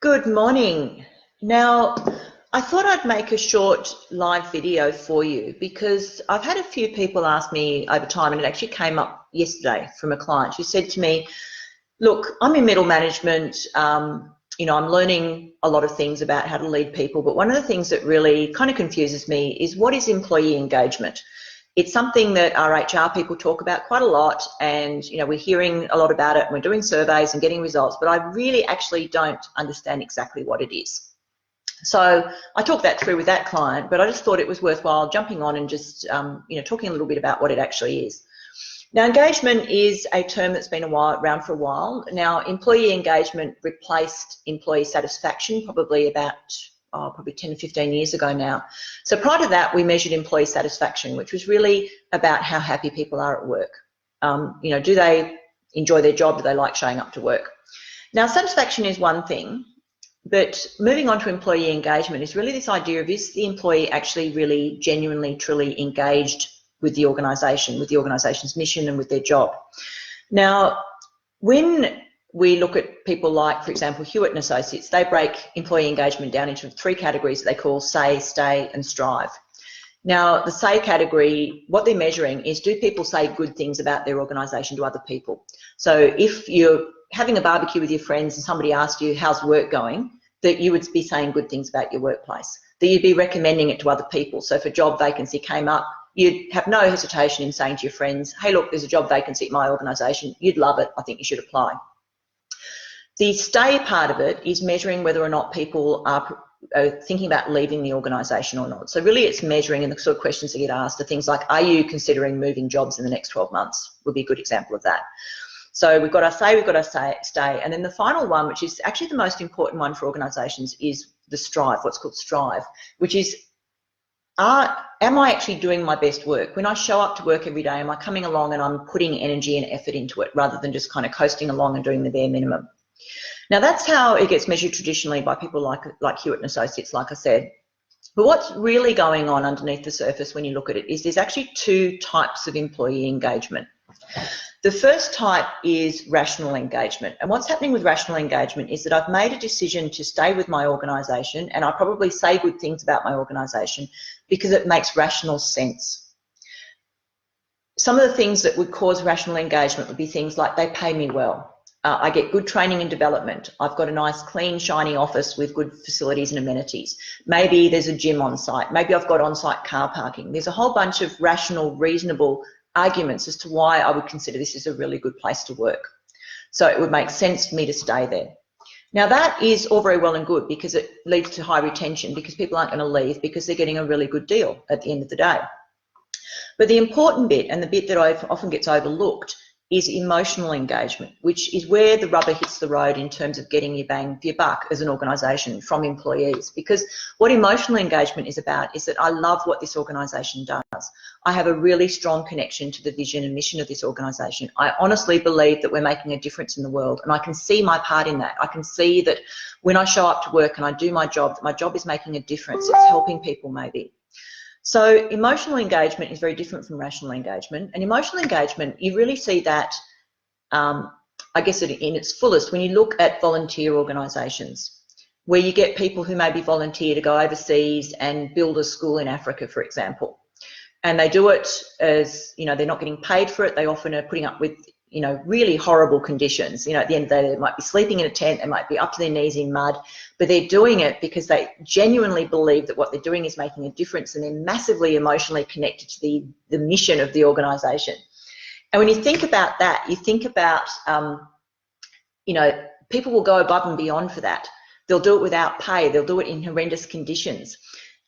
Good morning. Now, I thought I'd make a short live video for you because I've had a few people ask me over time, and it actually came up yesterday from a client who said to me, look, I'm in middle management, I'm learning a lot of things about how to lead people, but one of the things that really kind of confuses me is what is employee engagement? It's something that our HR people talk about quite a lot, and we're hearing a lot about it and we're doing surveys and getting results, but I really actually don't understand exactly what it is. So I talked that through with that client, but I just thought it was worthwhile jumping on and just talking a little bit about what it actually is. Now, engagement is a term that's been around for a while. Now, employee engagement replaced employee satisfaction probably 10 or 15 years ago now. So prior to that, we measured employee satisfaction, which was really about how happy people are at work. Do they enjoy their job? Do they like showing up to work? Now, satisfaction is one thing, but moving on to employee engagement is really this idea of, is the employee actually really genuinely, truly engaged with the organisation's mission and with their job? Now, when we look at people like, for example, Hewitt & Associates, they break employee engagement down into three categories that they call say, stay and strive. Now, the say category, what they're measuring is, do people say good things about their organisation to other people? So if you're having a barbecue with your friends and somebody asked you, how's work going, that you would be saying good things about your workplace, that you'd be recommending it to other people. So if a job vacancy came up, you'd have no hesitation in saying to your friends, hey, look, there's a job vacancy at my organisation. You'd love it. I think you should apply. The stay part of it is measuring whether or not people are thinking about leaving the organisation or not. So really it's measuring, and the sort of questions that get asked are things like, are you considering moving jobs in the next 12 months? Would be a good example of that. So we've got our say, we've got our stay. And then the final one, which is actually the most important one for organisations, is the strive, what's called strive, which is, am I actually doing my best work? When I show up to work every day, am I coming along and I'm putting energy and effort into it rather than just kind of coasting along and doing the bare minimum? Now, that's how it gets measured traditionally by people like Hewitt & Associates, like I said. But what's really going on underneath the surface when you look at it is there's actually two types of employee engagement. The first type is rational engagement. And what's happening with rational engagement is that I've made a decision to stay with my organisation, and I probably say good things about my organisation because it makes rational sense. Some of the things that would cause rational engagement would be things like, they pay me well. I get good training and development. I've got a nice, clean, shiny office with good facilities and amenities. Maybe there's a gym on site. Maybe I've got on-site car parking. There's a whole bunch of rational, reasonable arguments as to why I would consider this is a really good place to work. So it would make sense for me to stay there. Now, that is all very well and good because it leads to high retention, because people aren't going to leave because they're getting a really good deal at the end of the day. But the important bit, and the bit that often gets overlooked, is emotional engagement, which is where the rubber hits the road in terms of getting your bang for your buck as an organisation from employees. Because what emotional engagement is about is that I love what this organisation does. I have a really strong connection to the vision and mission of this organisation. I honestly believe that we're making a difference in the world, and I can see my part in that. I can see that when I show up to work and I do my job, that my job is making a difference. It's helping people maybe. So emotional engagement is very different from rational engagement. And emotional engagement, you really see that, I guess, in its fullest when you look at volunteer organisations, where you get people who maybe volunteer to go overseas and build a school in Africa, for example. And they do it as, they're not getting paid for it. They often are putting up with, really horrible conditions. At the end of the day, they might be sleeping in a tent, they might be up to their knees in mud, but they're doing it because they genuinely believe that what they're doing is making a difference, and they're massively emotionally connected to the mission of the organisation. And when you think about that, you think about, people will go above and beyond for that. They'll do it without pay. They'll do it in horrendous conditions.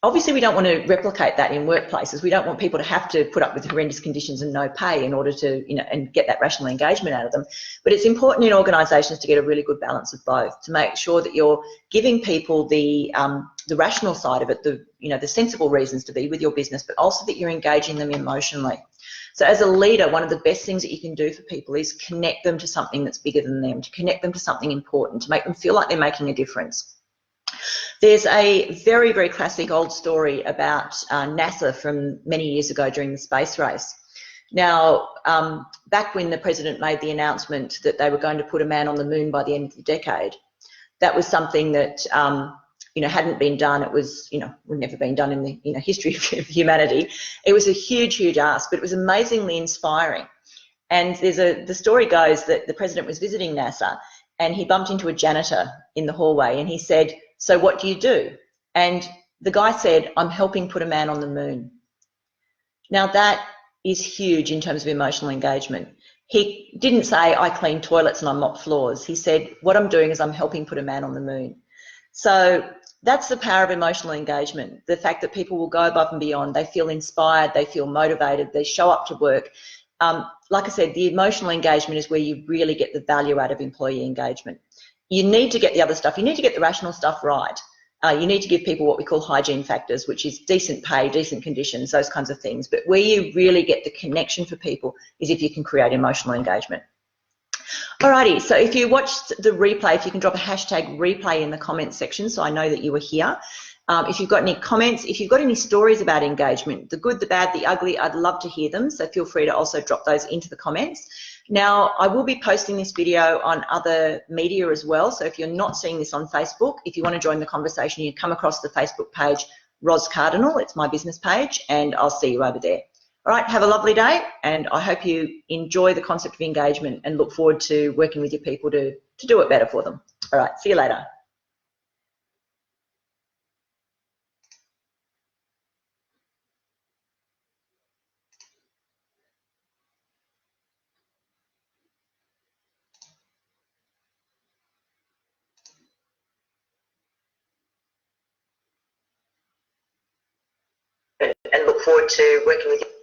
Obviously, we don't want to replicate that in workplaces. We don't want people to have to put up with horrendous conditions and no pay in order to, and get that rational engagement out of them. But it's important in organisations to get a really good balance of both, to make sure that you're giving people the rational side of it, the sensible reasons to be with your business, but also that you're engaging them emotionally. So as a leader, one of the best things that you can do for people is connect them to something that's bigger than them, to connect them to something important, to make them feel like they're making a difference. There's a very, very classic old story about NASA from many years ago during the space race. Now, back when the president made the announcement that they were going to put a man on the moon by the end of the decade, that was something that hadn't been done. It was never been done in the history of humanity. It was a huge, huge ask, but it was amazingly inspiring. And the story goes that the president was visiting NASA and he bumped into a janitor in the hallway and he said, "So what do you do?" And the guy said, "I'm helping put a man on the moon." Now that is huge in terms of emotional engagement. He didn't say, "I clean toilets and I mop floors." He said, "What I'm doing is I'm helping put a man on the moon." So that's the power of emotional engagement. The fact that people will go above and beyond, they feel inspired, they feel motivated, they show up to work. Like I said, the emotional engagement is where you really get the value out of employee engagement. You need to get the other stuff. You need to get the rational stuff right. You need to give people what we call hygiene factors, which is decent pay, decent conditions, those kinds of things. But where you really get the connection for people is if you can create emotional engagement. Alrighty, so if you watched the replay, if you can drop a hashtag replay in the comments section so I know that you were here. If you've got any comments, if you've got any stories about engagement, the good, the bad, the ugly, I'd love to hear them. So feel free to also drop those into the comments. Now, I will be posting this video on other media as well. So if you're not seeing this on Facebook, if you want to join the conversation, you come across the Facebook page, Ros Cardinal, it's my business page, and I'll see you over there. All right, have a lovely day, and I hope you enjoy the concept of engagement and look forward to working with your people to do it better for them. All right, see you later. And look forward to working with you.